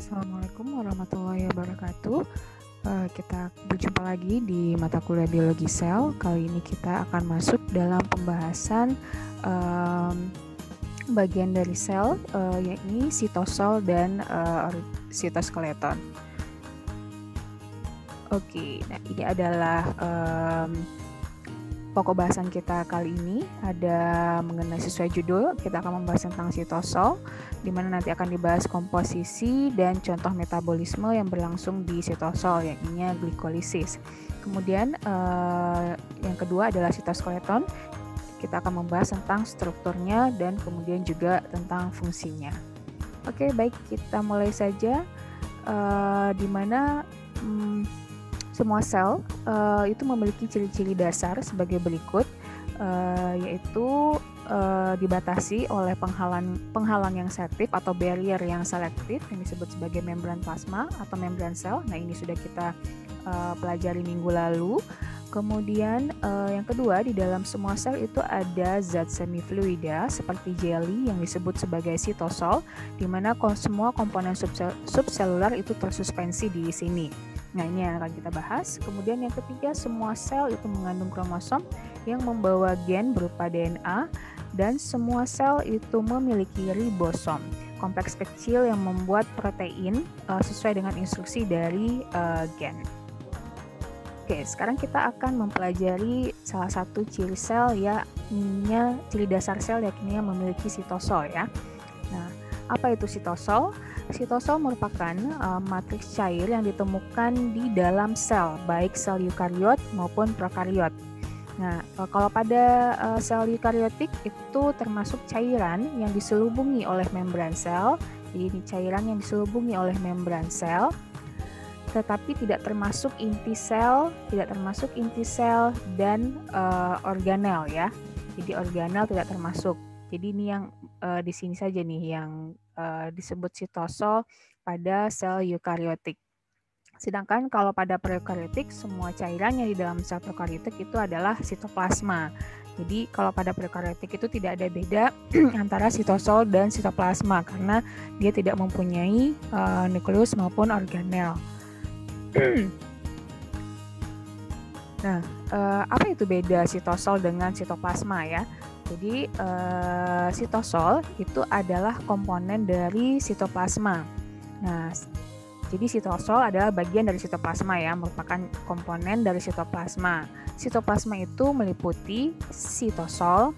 Assalamualaikum warahmatullahi wabarakatuh. Kita berjumpa lagi di mata kuliah biologi sel. Kali ini kita akan masuk dalam pembahasan bagian dari sel, yakni sitosol dan sitoskeleton. Oke, nah ini adalah pokok bahasan kita kali ini. Ada mengenai sesuai judul, kita akan membahas tentang sitosol, di mana nanti akan dibahas komposisi dan contoh metabolisme yang berlangsung di sitosol, yakni glikolisis. Kemudian yang kedua adalah sitoskeleton. Kita akan membahas tentang strukturnya dan kemudian juga tentang fungsinya. Oke, baik, kita mulai saja. Di mana semua sel itu memiliki ciri-ciri dasar sebagai berikut, yaitu dibatasi oleh penghalang yang selektif atau barrier yang selektif yang disebut sebagai membran plasma atau membran sel. Nah, ini sudah kita pelajari minggu lalu. Kemudian yang kedua, di dalam semua sel itu ada zat semifluida seperti jelly yang disebut sebagai sitosol, di mana semua komponen subselular itu tersuspensi di sini. Nah, ini yang akan kita bahas. Kemudian yang ketiga, semua sel itu mengandung kromosom yang membawa gen berupa DNA, dan semua sel itu memiliki ribosom, kompleks kecil yang membuat protein sesuai dengan instruksi dari gen. Oke, sekarang kita akan mempelajari salah satu ciri sel, yakni ciri dasar sel yakni yang memiliki sitosol ya. Nah, apa itu sitosol? Sitosol merupakan matriks cair yang ditemukan di dalam sel, baik sel eukariot maupun prokariot. Nah, kalau pada sel eukariotik itu termasuk cairan yang diselubungi oleh membran sel. Jadi ini cairan yang diselubungi oleh membran sel, tetapi tidak termasuk inti sel dan organel ya. Jadi organel tidak termasuk. Jadi ini yang di sini saja nih yang disebut sitosol pada sel eukariotik. Sedangkan kalau pada prokaryotik, semua cairan yang di dalam sel prokaryotik itu adalah sitoplasma. Jadi kalau pada prokaryotik itu tidak ada beda antara sitosol dan sitoplasma karena dia tidak mempunyai nukleus maupun organel. Nah, apa itu beda sitosol dengan sitoplasma ya? Jadi sitosol itu adalah komponen dari sitoplasma. Nah, jadi sitosol adalah bagian dari sitoplasma ya, merupakan komponen dari sitoplasma. Sitoplasma itu meliputi sitosol,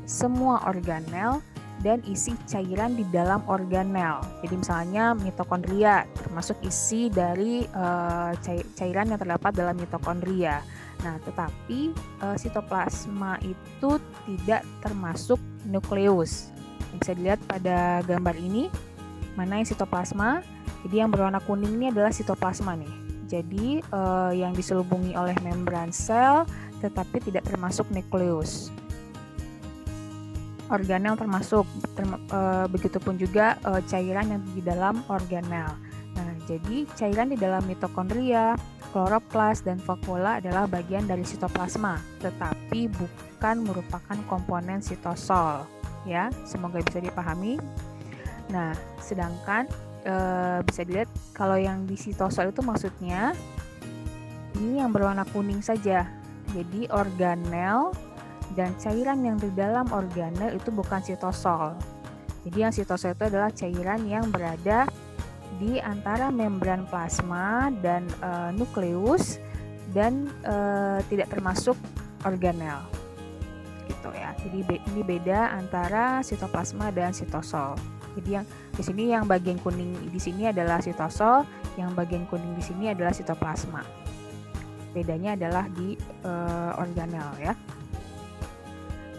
semua organel, dan isi cairan di dalam organel. Jadi misalnya mitokondria termasuk isi dari cairan yang terdapat dalam mitokondria. Nah, tetapi sitoplasma itu tidak termasuk nukleus. Bisa dilihat pada gambar ini, mana yang sitoplasma. Jadi yang berwarna kuning ini adalah sitoplasma nih. Jadi yang diselubungi oleh membran sel, tetapi tidak termasuk nukleus. Organel termasuk, begitupun juga cairan yang di dalam organel. Nah, jadi cairan di dalam mitokondria, kloroplas, dan vakuola adalah bagian dari sitoplasma, tetapi bukan merupakan komponen sitosol. Ya, semoga bisa dipahami. Nah, sedangkan bisa dilihat kalau yang di sitosol itu maksudnya ini yang berwarna kuning saja. Jadi organel dan cairan yang di dalam organel itu bukan sitosol. Jadi yang sitosol itu adalah cairan yang berada di antara membran plasma dan nukleus dan tidak termasuk organel. Gitu ya. Jadi ini beda antara sitoplasma dan sitosol. Jadi yang di sini yang bagian kuning di sini adalah sitosol, yang bagian kuning di sini adalah sitoplasma. Bedanya adalah di organel ya.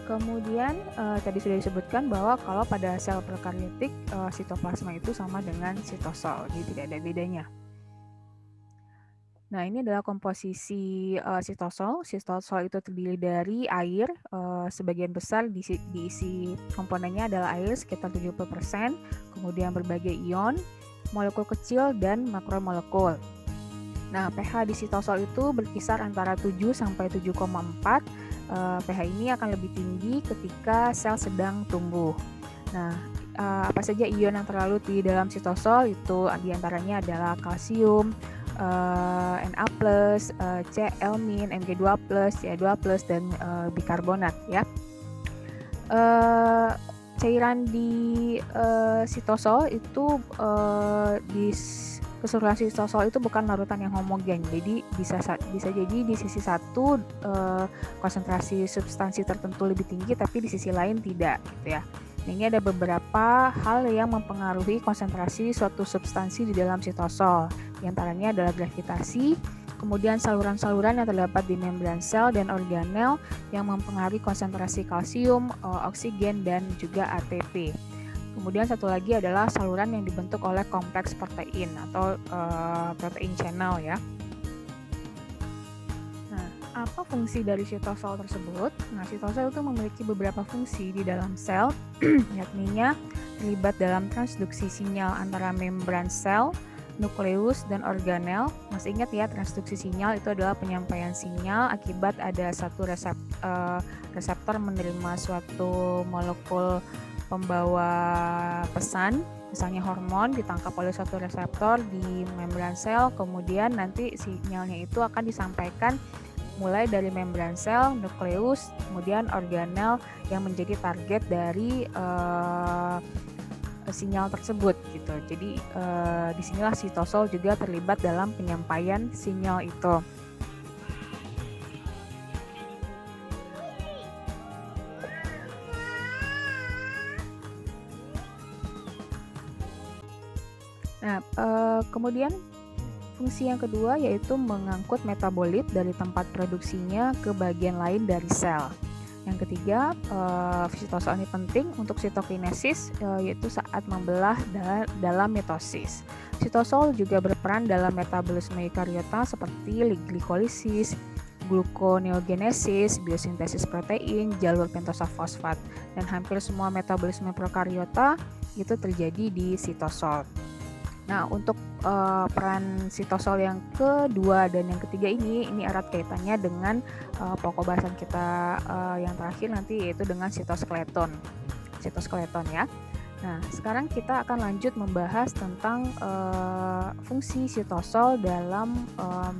Kemudian tadi sudah disebutkan bahwa kalau pada sel prokaryotik sitoplasma itu sama dengan sitosol, jadi tidak ada bedanya. Nah, ini adalah komposisi sitosol. Sitosol itu terdiri dari air, sebagian besar diisi komponennya adalah air sekitar 70%, kemudian berbagai ion, molekul kecil, dan makromolekul. Nah, pH di sitosol itu berkisar antara 7 sampai 7,4. pH ini akan lebih tinggi ketika sel sedang tumbuh. Nah, apa saja ion yang terlarut di dalam sitosol, itu diantaranya adalah kalsium, Na+, Cl-, Mg2+, Ca2+, dan bikarbonat ya. Cairan di sitosol itu di keseluruhan sitosol itu bukan larutan yang homogen, jadi bisa jadi di sisi satu konsentrasi substansi tertentu lebih tinggi, tapi di sisi lain tidak, gitu ya. Nah, ini ada beberapa hal yang mempengaruhi konsentrasi suatu substansi di dalam sitosol. Di antaranya adalah gravitasi, kemudian saluran-saluran yang terdapat di membran sel dan organel yang mempengaruhi konsentrasi kalsium, oksigen, dan juga ATP. Kemudian satu lagi adalah saluran yang dibentuk oleh kompleks protein atau protein channel ya. Nah, apa fungsi dari sitosol tersebut? Nah, sitosol itu memiliki beberapa fungsi di dalam sel, yakni terlibat dalam transduksi sinyal antara membran sel, nukleus, dan organel. Masih ingat ya, transduksi sinyal itu adalah penyampaian sinyal akibat ada satu reseptor menerima suatu molekul pembawa pesan, misalnya hormon ditangkap oleh suatu reseptor di membran sel, kemudian nanti sinyalnya itu akan disampaikan mulai dari membran sel, nukleus, kemudian organel yang menjadi target dari sinyal tersebut gitu. Jadi disinilah sitosol juga terlibat dalam penyampaian sinyal itu. Nah, kemudian fungsi yang kedua yaitu mengangkut metabolit dari tempat produksinya ke bagian lain dari sel. Yang ketiga, sitosol ini penting untuk sitokinesis, yaitu saat membelah dalam mitosis. Sitosol juga berperan dalam metabolisme eukariota seperti glikolisis, gluconeogenesis, biosintesis protein, jalur pentosa fosfat, dan hampir semua metabolisme prokariota itu terjadi di sitosol. Nah, untuk peran sitosol yang kedua dan yang ketiga ini erat kaitannya dengan pokok bahasan kita yang terakhir nanti, yaitu dengan sitoskeleton ya. Nah, sekarang kita akan lanjut membahas tentang fungsi sitosol dalam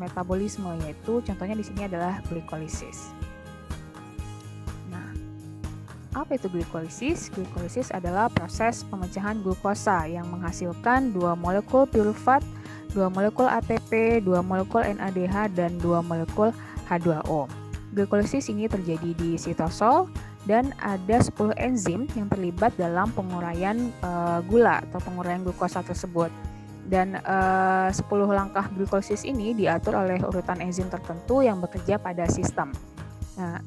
metabolisme, yaitu contohnya di sini adalah glikolisis. Apa itu glikolisis? Glikolisis adalah proses pemecahan glukosa yang menghasilkan 2 molekul piruvat, 2 molekul ATP, 2 molekul NADH, dan 2 molekul H2O. Glikolisis ini terjadi di sitosol dan ada 10 enzim yang terlibat dalam penguraian gula atau penguraian glukosa tersebut. Dan 10 langkah glikolisis ini diatur oleh urutan enzim tertentu yang bekerja pada sistem. Nah,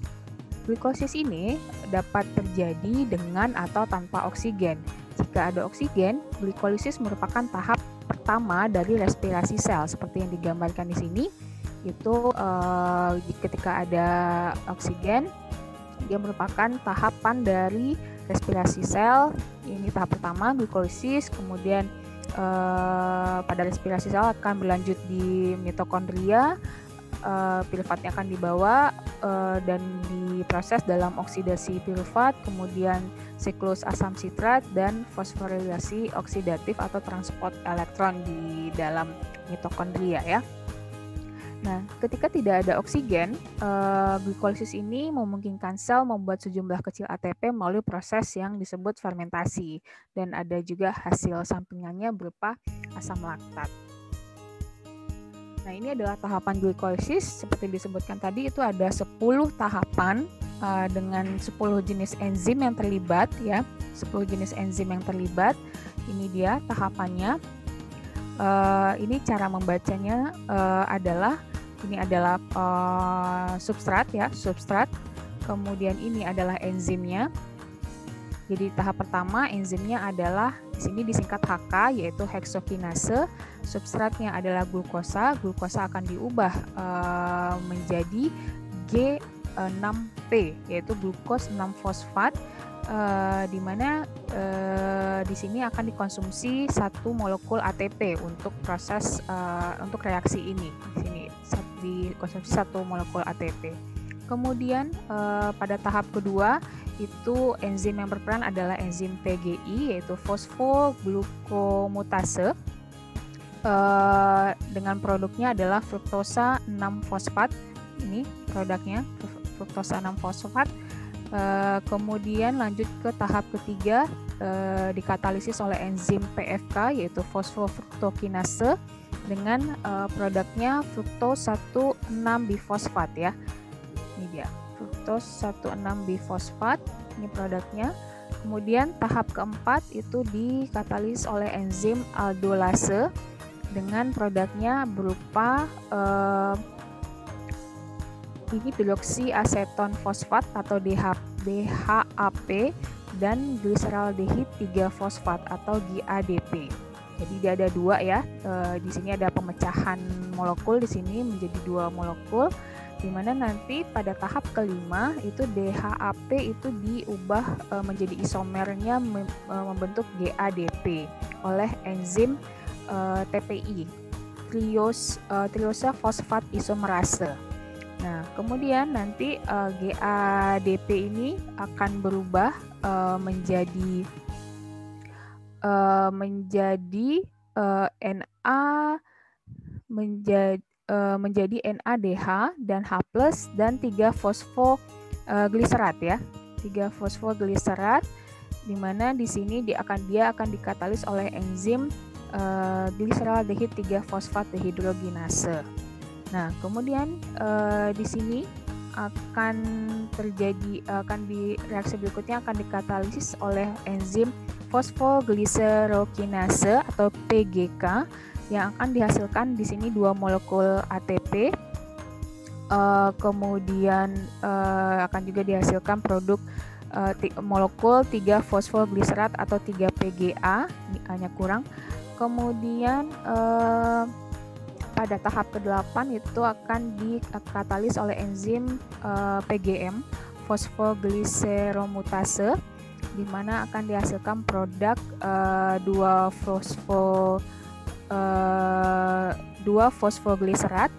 glikolisis ini dapat terjadi dengan atau tanpa oksigen. Jika ada oksigen, glikolisis merupakan tahap pertama dari respirasi sel seperti yang digambarkan di sini. Itu ketika ada oksigen, dia merupakan tahapan dari respirasi sel. Ini tahap pertama glikolisis, kemudian pada respirasi sel akan berlanjut di mitokondria. Piruvatnya akan dibawa dan diproses dalam oksidasi piruvat, kemudian siklus asam sitrat dan fosforilasi oksidatif atau transport elektron di dalam mitokondria ya. Nah, ketika tidak ada oksigen, glikolisis ini memungkinkan sel membuat sejumlah kecil ATP melalui proses yang disebut fermentasi, dan ada juga hasil sampingannya berupa asam laktat. Nah, ini adalah tahapan glikolisis. Seperti disebutkan tadi, itu ada 10 tahapan dengan 10 jenis enzim yang terlibat ya. 10 jenis enzim yang terlibat. Ini dia tahapannya. Ini cara membacanya adalah substrat ya, substrat. Kemudian ini adalah enzimnya. Jadi tahap pertama enzimnya adalah di sini disingkat HK, yaitu heksokinase. Substratnya adalah glukosa. Glukosa akan diubah menjadi G6P, yaitu glukos 6 fosfat, di mana di sini akan dikonsumsi 1 molekul ATP untuk proses untuk reaksi ini. Di sini dikonsumsi 1 molekul ATP. Kemudian pada tahap kedua itu enzim yang berperan adalah enzim PGI, yaitu fosfoglukomutase. Dengan produknya adalah fruktosa 6-fosfat. Ini produknya fruktosa 6-fosfat. Kemudian lanjut ke tahap ketiga, dikatalisis oleh enzim PFK, yaitu fosfofruktokinase, dengan produknya fruktos 1,6-bifosfat ya. Ini dia, fruktos 1,6-bifosfat, ini produknya. Kemudian tahap keempat itu dikatalis oleh enzim aldolase dengan produknya berupa ini hidroksiaseton fosfat atau DHAP dan gliseraldehid 3-fosfat atau GADP. Jadi dia ada dua ya. Di sini ada pemecahan molekul di sini menjadi 2 molekul, di mana nanti pada tahap kelima itu DHAP itu diubah menjadi isomernya membentuk GADP oleh enzim TPI, triosa fosfat isomerase. Nah, kemudian nanti GADP ini akan berubah menjadi menjadi NADH dan H+ dan 3-fosfogliserat ya. 3-fosfogliserat, di mana di sini dia akan dikatalis oleh enzim gliseraldehid 3-fosfat dehidrogenase. Nah, kemudian di sini di reaksi berikutnya akan dikatalisis oleh enzim fosfogliserokinase atau PGK yang akan dihasilkan di sini 2 molekul ATP. Kemudian akan juga dihasilkan produk molekul 3-fosfogliserat atau 3-PGA, ini hanya kurang. Kemudian pada tahap ke-8 itu akan dikatalis oleh enzim PGM, fosfogliseromutase, di mana akan dihasilkan produk 2-fosfogliserat.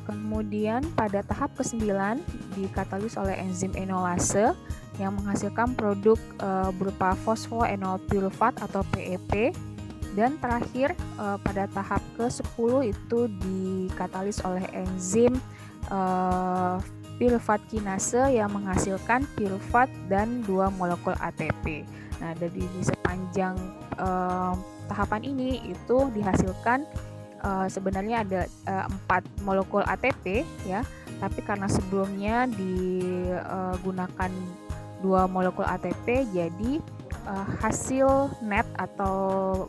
Kemudian pada tahap ke-9 dikatalis oleh enzim enolase yang menghasilkan produk berupa fosfoenolpirufat atau PEP. Dan terakhir pada tahap ke-10 itu dikatalis oleh enzim pirufat kinase yang menghasilkan pirufat dan 2 molekul ATP. Nah, dari sepanjang tahapan ini itu dihasilkan sebenarnya ada 4 molekul ATP ya, tapi karena sebelumnya digunakan 2 molekul ATP, jadi hasil net atau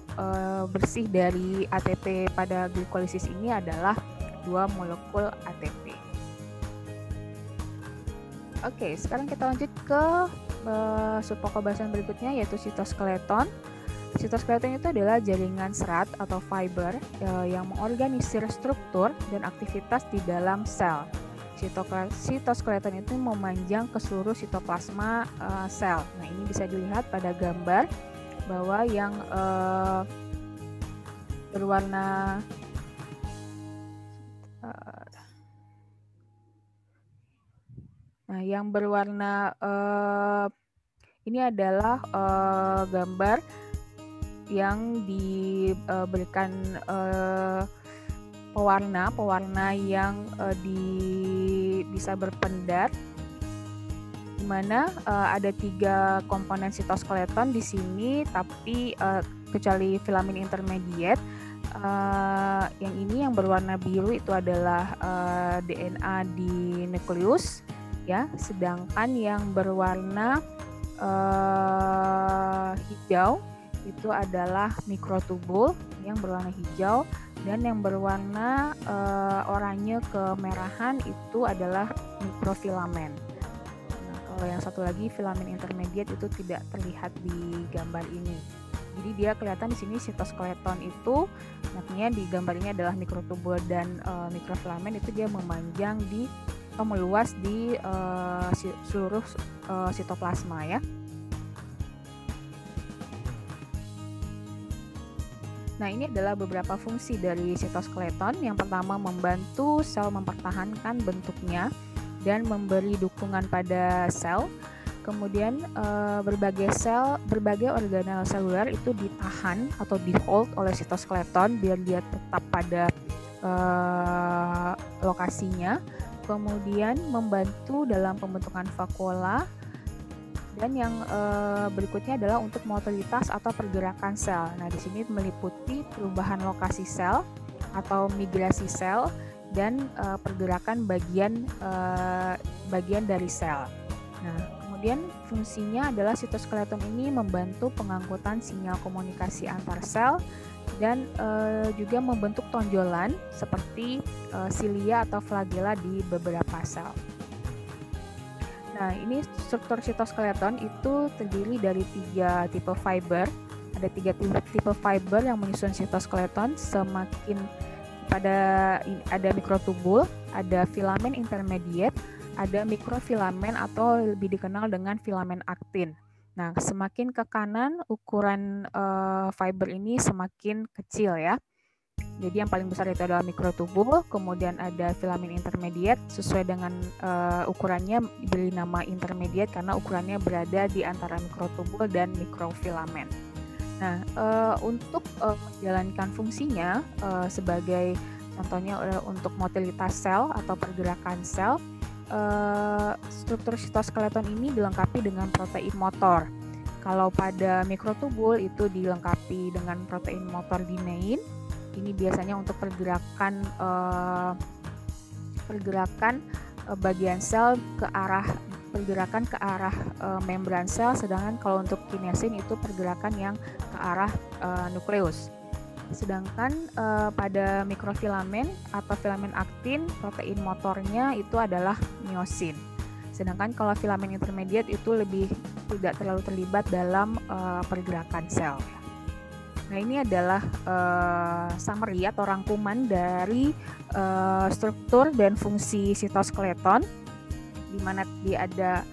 bersih dari ATP pada glikolisis ini adalah 2 molekul ATP. Oke, sekarang kita lanjut ke subpokok bahasan berikutnya, yaitu sitoskeleton. Sitoskeleton itu adalah jaringan serat atau fiber yang mengorganisir struktur dan aktivitas di dalam sel. Sitoskeleton itu memanjang ke seluruh sitoplasma sel. Nah, ini bisa dilihat pada gambar bahwa yang berwarna ini adalah gambar yang diberikan pewarna yang bisa berpendar, di mana ada 3 komponen sitoskeleton di sini, tapi kecuali filamin intermediate. Yang ini yang berwarna biru itu adalah DNA di nukleus ya, sedangkan yang berwarna hijau itu adalah mikrotubul yang berwarna hijau, dan yang berwarna oranye kemerahan itu adalah mikrofilamen. Nah, kalau yang satu lagi filamen intermediate itu tidak terlihat di gambar ini. Jadi dia kelihatan di sini sitoskeleton itu, artinya di gambar ini adalah mikrotubul dan mikrofilamen itu dia memanjang meluas di seluruh sitoplasma ya. Nah, ini adalah beberapa fungsi dari sitoskeleton. Yang pertama, membantu sel mempertahankan bentuknya dan memberi dukungan pada sel. kemudian berbagai organel seluler itu ditahan atau di hold oleh sitoskeleton biar dia tetap pada lokasinya, kemudian membantu dalam pembentukan vakuola, dan yang berikutnya adalah untuk motilitas atau pergerakan sel. Nah, di sini meliputi perubahan lokasi sel atau migrasi sel dan pergerakan bagian dari sel. Nah, kemudian fungsinya adalah sitoskeleton ini membantu pengangkutan sinyal komunikasi antar sel dan juga membentuk tonjolan seperti silia atau flagela di beberapa sel. Nah, ini struktur sitoskeleton itu terdiri dari 3 tipe fiber. Ada 3 tipe fiber yang menyusun sitoskeleton. Semakin ada mikrotubul, ada filamen intermediate, ada mikrofilamen atau lebih dikenal dengan filamen aktin. Nah, semakin ke kanan ukuran fiber ini semakin kecil ya. Jadi yang paling besar itu adalah mikrotubul, kemudian ada filamen intermediate sesuai dengan ukurannya diberi nama intermediate karena ukurannya berada di antara mikrotubul dan mikrofilamen. Nah, untuk menjalankan fungsinya sebagai contohnya untuk motilitas sel atau pergerakan sel, struktur sitoskeleton ini dilengkapi dengan protein motor. Kalau pada mikrotubul itu dilengkapi dengan protein motor dinein. Ini biasanya untuk pergerakan bagian sel ke arah membran sel, sedangkan kalau untuk kinesin itu pergerakan yang ke arah nukleus. Sedangkan pada mikrofilamen atau filamen aktin, protein motornya itu adalah miosin. Sedangkan kalau filamen intermediate itu tidak terlalu terlibat dalam pergerakan sel. Nah, ini adalah summary atau rangkuman dari struktur dan fungsi sitoskeleton, di mana dia ada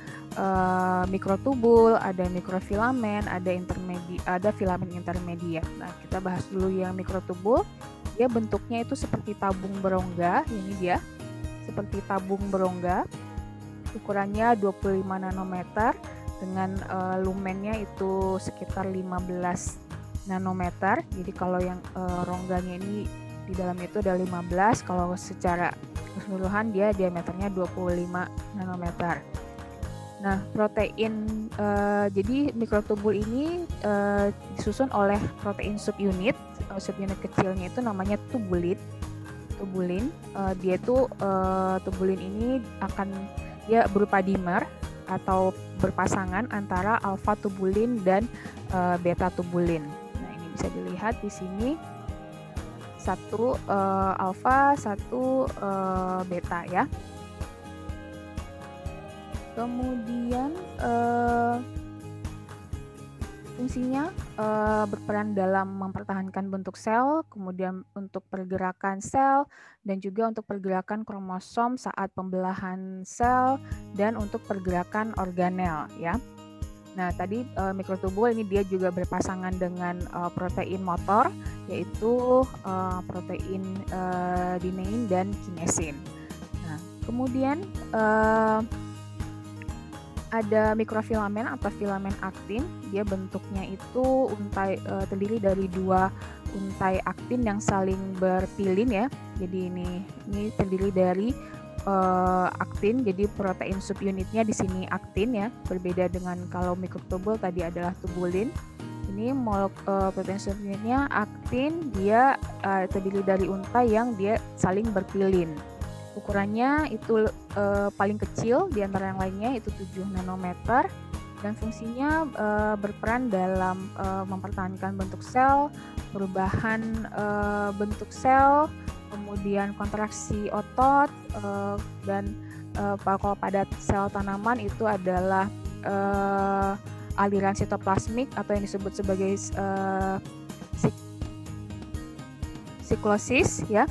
mikrotubul, ada mikrofilamen, ada filamen intermediate. Nah, kita bahas dulu yang mikrotubul. Dia bentuknya itu seperti tabung berongga, ini dia, seperti tabung berongga. Ukurannya 25 nanometer dengan lumennya itu sekitar 15 nanometer. Jadi kalau yang rongganya ini di dalamnya itu ada 15, kalau secara keseluruhan dia diameternya 25 nanometer. Nah, protein jadi mikrotubul ini disusun oleh protein subunit. Subunit kecilnya itu namanya tubulin. Dia itu tubulin ini dia berupa dimer atau berpasangan antara alfa tubulin dan beta tubulin. Nah, ini bisa dilihat di sini, satu alfa, satu beta ya. Kemudian fungsinya berperan dalam mempertahankan bentuk sel, kemudian untuk pergerakan sel, dan juga untuk pergerakan kromosom saat pembelahan sel, dan untuk pergerakan organel ya. Nah, tadi mikrotubul ini dia juga berpasangan dengan protein motor, yaitu protein dinein dan kinesin. Nah, kemudian ada mikrofilamen atau filamen aktin. Dia bentuknya itu terdiri dari 2 untai aktin yang saling berpilin ya. Jadi ini terdiri dari aktin, jadi protein subunitnya di sini aktin ya. Berbeda dengan kalau mikrotubul tadi adalah tubulin. Ini protein subunitnya aktin, dia terdiri dari untai yang dia saling berpilin. Ukurannya itu paling kecil di antara yang lainnya, itu 7 nanometer, dan fungsinya berperan dalam mempertahankan bentuk sel, perubahan bentuk sel, kemudian kontraksi otot, dan kalau pada sel tanaman itu adalah aliran sitoplasmik atau yang disebut sebagai siklosis ya.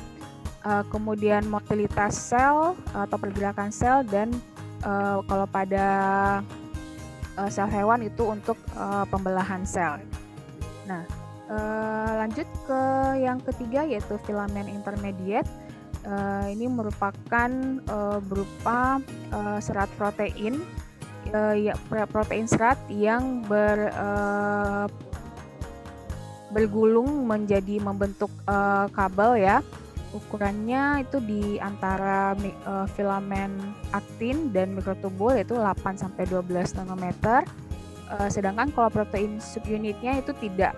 Kemudian motilitas sel atau pergerakan sel, dan kalau pada sel hewan itu untuk pembelahan sel. Nah, lanjut ke yang ketiga yaitu filamen intermediate. Ini merupakan berupa serat protein ya protein serat yang bergulung menjadi membentuk kabel ya. Ukurannya itu di antara filamen aktin dan mikrotubul yaitu 8 sampai 12 nanometer. Sedangkan kalau protein subunitnya itu tidak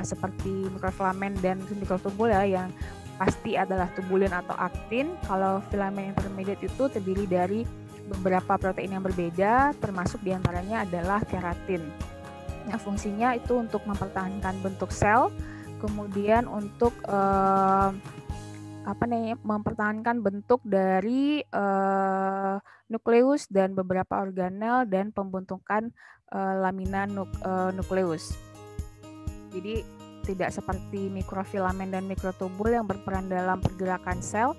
seperti mikrofilamen dan mikrotubul ya, yang pasti adalah tubulin atau aktin. Kalau filamen intermediate itu terdiri dari beberapa protein yang berbeda, termasuk diantaranya adalah keratin. Nah, fungsinya itu untuk mempertahankan bentuk sel, kemudian untuk mempertahankan bentuk dari nukleus dan beberapa organel dan pembentukan lamina nukleus. Jadi tidak seperti mikrofilamen dan mikrotubul yang berperan dalam pergerakan sel,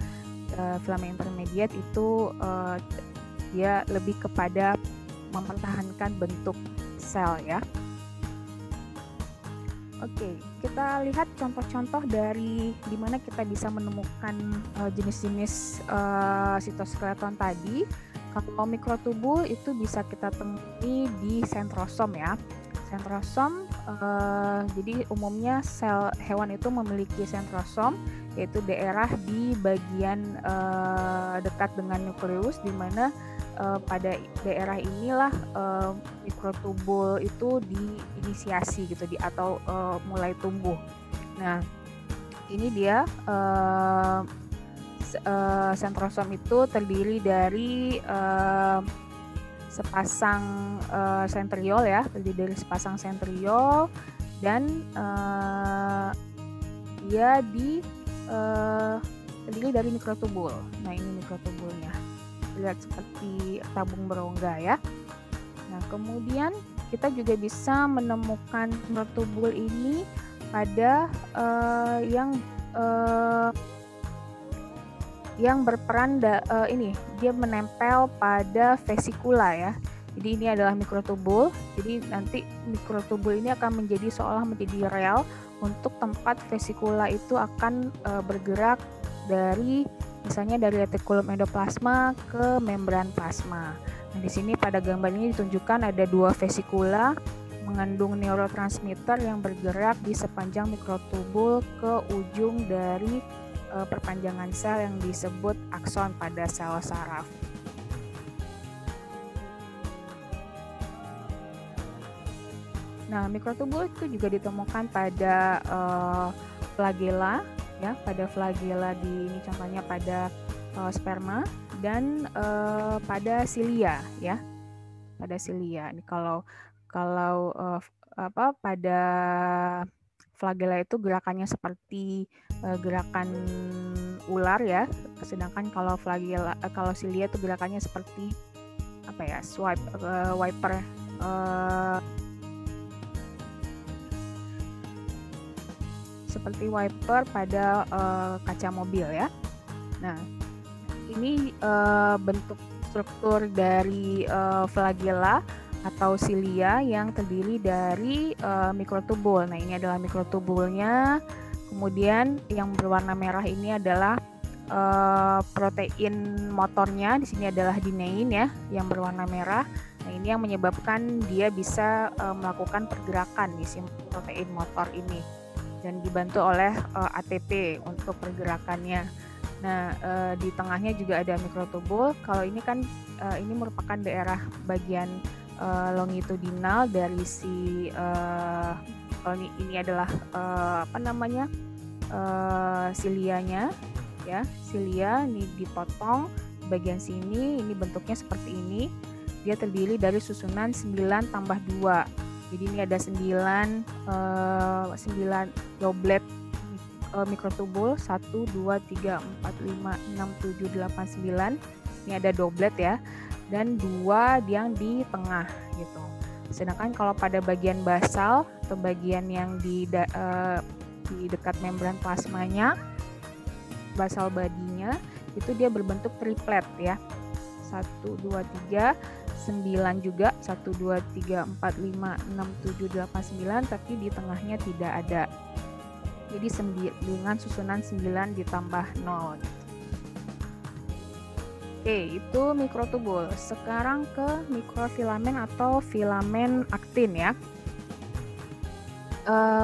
filamen intermediate itu dia lebih kepada mempertahankan bentuk sel ya. Oke, kita lihat contoh-contoh dari di mana kita bisa menemukan jenis-jenis sitoskeleton tadi. Kalau mikrotubul itu bisa kita temui di sentrosom ya. Sentrosom, jadi umumnya sel hewan itu memiliki sentrosom, yaitu daerah di bagian dekat dengan nukleus, di mana pada daerah inilah mikrotubul itu diinisiasi gitu atau mulai tumbuh. Nah, ini dia sentrosom itu terdiri dari sepasang sentriol ya, terdiri dari sepasang sentriol dan dia terdiri dari mikrotubul. Nah, ini mikrotubulnya. Lihat seperti tabung berongga ya. Nah, kemudian kita juga bisa menemukan mikrotubul ini pada yang berperan dia menempel pada vesikula ya. Jadi ini adalah mikrotubul. Jadi nanti mikrotubul ini akan seolah menjadi rel untuk tempat vesikula itu akan bergerak misalnya dari retikulum endoplasma ke membran plasma. Nah, di sini pada gambar ini ditunjukkan ada 2 vesikula mengandung neurotransmitter yang bergerak di sepanjang mikrotubul ke ujung dari perpanjangan sel yang disebut akson pada sel saraf. Nah, mikrotubul itu juga ditemukan pada flagela ya, pada flagela ini contohnya pada sperma dan pada silia ya. Pada silia. Ini kalau pada flagela itu gerakannya seperti gerakan ular ya. Sedangkan kalau silia itu gerakannya seperti wiper seperti wiper pada kaca mobil ya. Nah, ini bentuk struktur dari flagela atau silia yang terdiri dari mikrotubul. Nah, ini adalah mikrotubulnya. Kemudian yang berwarna merah ini adalah protein motornya. Di sini adalah dinein ya, yang berwarna merah. Nah, ini yang menyebabkan dia bisa melakukan pergerakan di protein motor ini dan dibantu oleh ATP untuk pergerakannya. Nah, di tengahnya juga ada mikrotubul. Kalau ini kan ini merupakan daerah bagian longitudinal dari ini adalah silianya ya. Silia ini dipotong bagian sini, ini bentuknya seperti ini. Dia terdiri dari susunan 9 tambah 2. Jadi ini ada 9 doblet mikrotubul, 1, 2, 3, 4, 5, 6, 7, 8, 9. Ini ada doblet ya, dan 2 yang di tengah gitu. Sedangkan kalau pada bagian basal atau bagian yang di dekat membran plasmanya, basal badinya, itu dia berbentuk triplet ya. 1, 2, 3, 9 juga, 1, 2, 3, 4, 5, 6, 7, 8, 9, tapi di tengahnya tidak ada. Jadi dengan susunan 9 ditambah 0. Oke, itu mikrotubul. Sekarang ke mikrofilamen atau filamen aktin ya.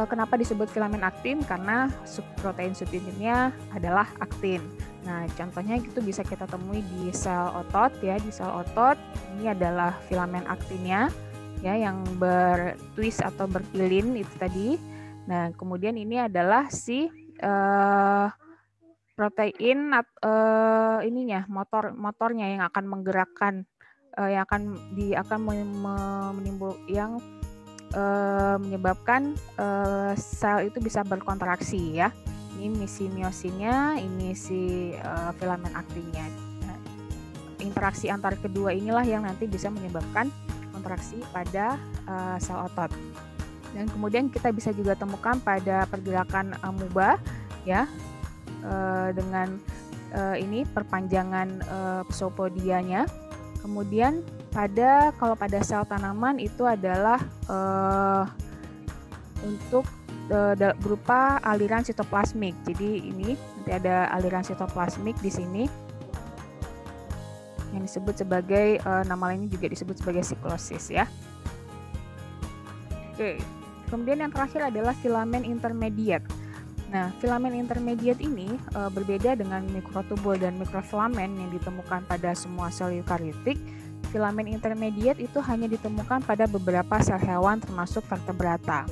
Kenapa disebut filamen aktin? Karena protein subunitnya adalah aktin. Nah, contohnya itu bisa kita temui di sel otot ya. Di sel otot ini adalah filamen aktinnya ya, yang bertwist atau berpilin itu tadi. Nah, kemudian ini adalah si protein ininya motornya yang akan menggerakkan yang akan menimbul yang menyebabkan sel itu bisa berkontraksi ya. Ini si miosinnya, ini si filamen aktinnya. Nah, interaksi antara kedua inilah yang nanti bisa menyebabkan kontraksi pada sel otot. Dan kemudian kita bisa juga temukan pada pergerakan amuba ya, dengan ini perpanjangan pseudopodianya. Kemudian kalau pada sel tanaman itu adalah untuk berupa aliran sitoplasmik. Jadi ini nanti ada aliran sitoplasmik di sini yang disebut sebagai nama lainnya juga disebut sebagai siklosis ya. Oke. Kemudian yang terakhir adalah filamen intermediate. Nah, filamen intermediate ini berbeda dengan mikrotubul dan mikrofilamen yang ditemukan pada semua sel eukariotik. Filamen intermediate itu hanya ditemukan pada beberapa sel hewan termasuk vertebrata.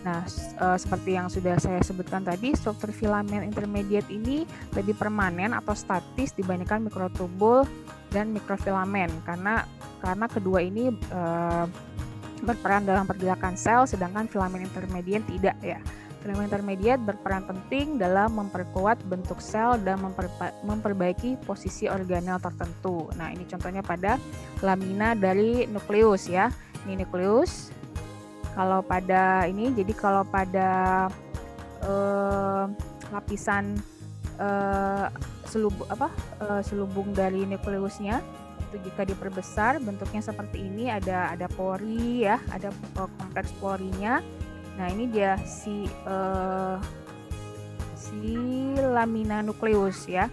Nah, seperti yang sudah saya sebutkan tadi, struktur filamen intermediate ini lebih permanen atau statis dibandingkan mikrotubul dan mikrofilamen karena kedua ini berperan dalam pergerakan sel, sedangkan filamen intermediate tidak ya. Filamen intermediate berperan penting dalam memperkuat bentuk sel dan memperbaiki posisi organel tertentu. Nah, ini contohnya pada lamina dari nukleus ya. Ini nukleus. Kalau pada lapisan selubung dari nukleusnya itu jika diperbesar bentuknya seperti ini, ada pori ya, ada kompleks porinya. Nah, ini dia si lamina nukleus ya.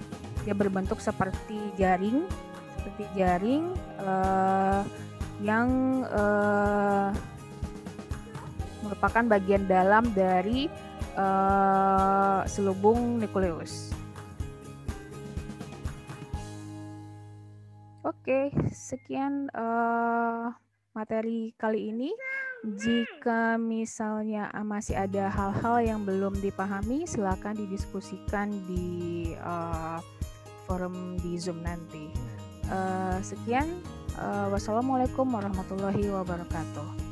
Dia berbentuk seperti jaring yang merupakan bagian dalam dari selubung nukleus. Oke, sekian materi kali ini. Jika misalnya masih ada hal-hal yang belum dipahami, silakan didiskusikan di forum di Zoom nanti. Sekian, wassalamualaikum warahmatullahi wabarakatuh.